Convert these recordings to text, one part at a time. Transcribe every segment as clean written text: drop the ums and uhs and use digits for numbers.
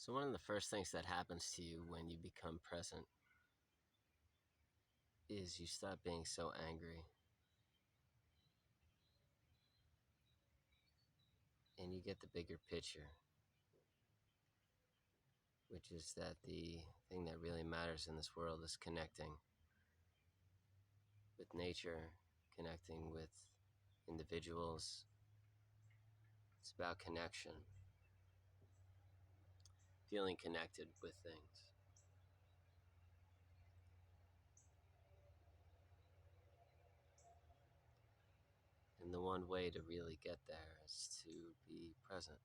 So one of the first things that happens to you when you become present is you stop being so angry and you get the bigger picture, which is that the thing that really matters in this world is connecting with nature, connecting with individuals. It's about connection, feeling connected with things. And the one way to really get there is to be present,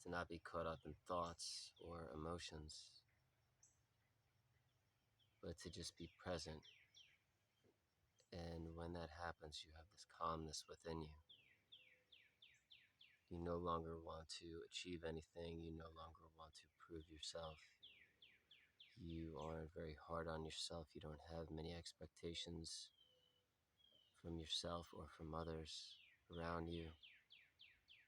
to not be caught up in thoughts or emotions, but to just be present. And when that happens, you have this calmness within you. You no longer want to achieve anything. You no longer want to prove yourself. You aren't very hard on yourself. You don't have many expectations from yourself or from others around you.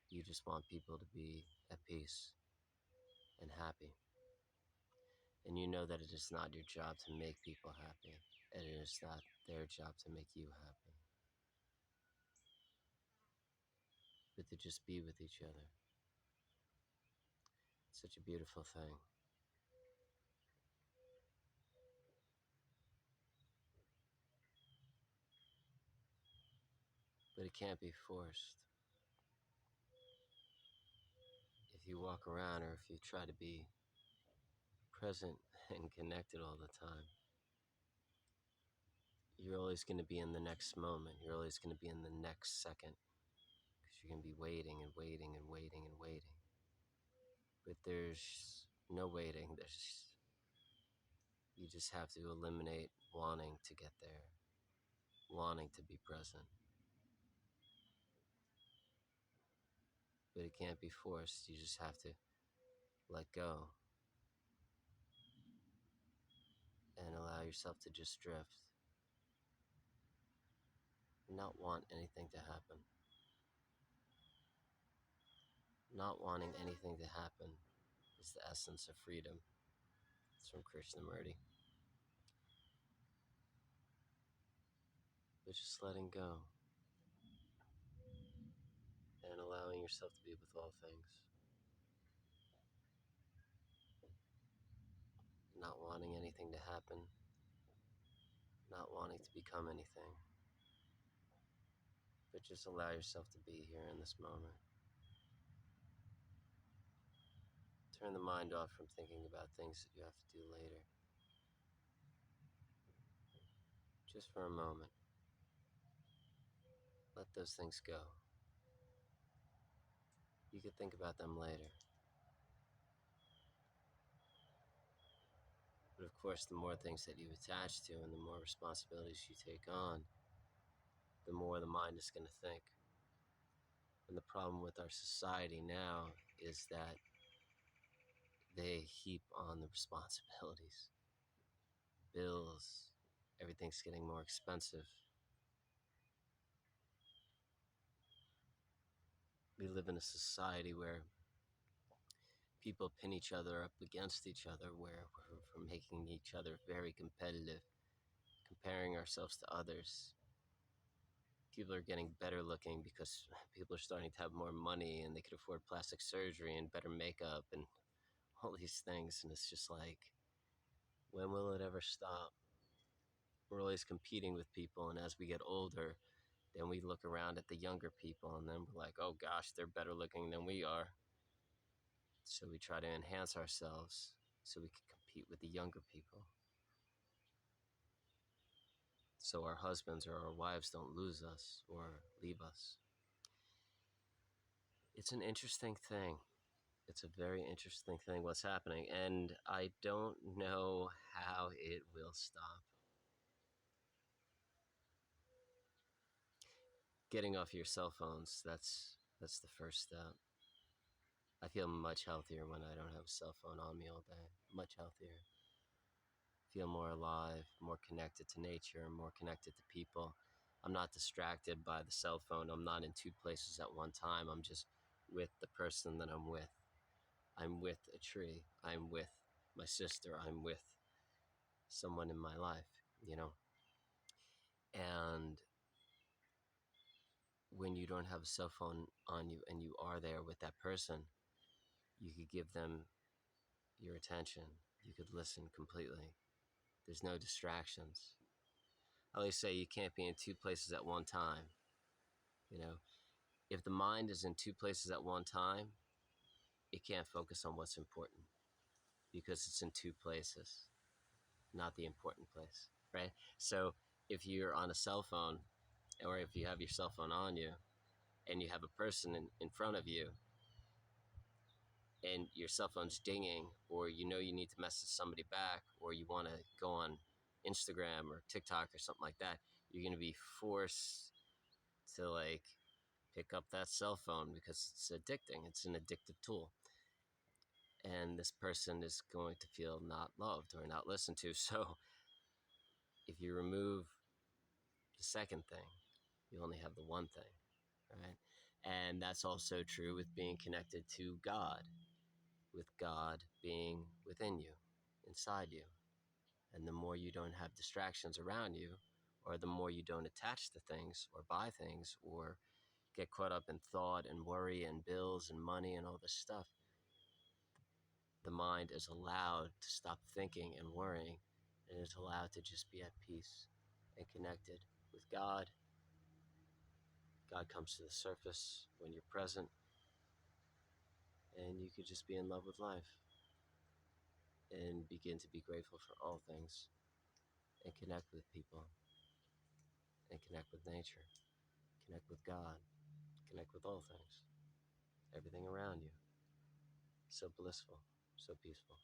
You just want people to be at peace and happy. And you know that it is not your job to make people happy. And it is not their job to make you happy. But to just be with each other. It's such a beautiful thing. But it can't be forced. If you walk around or if you try to be present and connected all the time, you're always going to be in the next moment. You're always going to be in the next second because you're going to be waiting and waiting and waiting and waiting. But there's no waiting. You just have to eliminate wanting to get there, wanting to be present. But it can't be forced. You just have to let go and allow yourself to just drift and not want anything to happen. Not wanting anything to happen is the essence of freedom. It's from Krishnamurti. But just letting go and allowing yourself to be with all things. Not wanting anything to happen, not wanting to become anything, but just allow yourself to be here in this moment. Turn the mind off from thinking about things that you have to do later. Just for a moment. Let those things go. You could think about them later. But of course, the more things that you attach to and the more responsibilities you take on, the more the mind is going to think. And the problem with our society now is that they heap on the responsibilities. Bills, everything's getting more expensive. We live in a society where people pin each other up against each other, where we're making each other very competitive, comparing ourselves to others. People are getting better looking because people are starting to have more money and they could afford plastic surgery and better makeup and all these things. And it's just like, when will it ever stop? We're always competing with people, and as we get older, then we look around at the younger people and then we're like, oh gosh, they're better looking than we are. So we try to enhance ourselves so we can compete with the younger people. So our husbands or our wives don't lose us or leave us. It's an interesting thing. It's a very interesting thing what's happening, and I don't know how it will stop. Getting off your cell phones, that's the first step. I feel much healthier when I don't have a cell phone on me all day. Much healthier. Feel more alive, more connected to nature, more connected to people. I'm not distracted by the cell phone. I'm not in two places at one time. I'm just with the person that I'm with. I'm with a tree. I'm with my sister. I'm with someone in my life, you know? And when you don't have a cell phone on you and you are there with that person, you could give them your attention. You could listen completely. There's no distractions. I always say you can't be in two places at one time. You know, if the mind is in two places at one time, it can't focus on what's important because it's in two places, not the important place, right? So if you're on a cell phone, or if you have your cell phone on you and you have a person in front of you and your cell phone's dinging, or you know you need to message somebody back, or you want to go on Instagram or TikTok or something like that, you're going to be forced to like pick up that cell phone because it's addicting. It's an addictive tool. And this person is going to feel not loved or not listened to. So if you remove the second thing, you only have the one thing, right? And that's also true with being connected to God, with God being within you, inside you. And the more you don't have distractions around you, or the more you don't attach to things or buy things or get caught up in thought and worry and bills and money and all this stuff, the mind is allowed to stop thinking and worrying, and is allowed to just be at peace and connected with God. God comes to the surface when you're present, and you could just be in love with life and begin to be grateful for all things and connect with people and connect with nature, connect with God, connect with all things, everything around you. So blissful, so peaceful.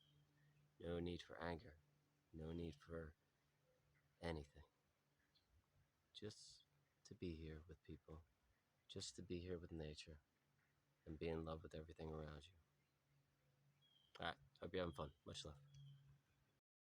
No need for anger, no need for anything. Just to be here with people, just to be here with nature and be in love with everything around you. All right, hope you're having fun. Much love.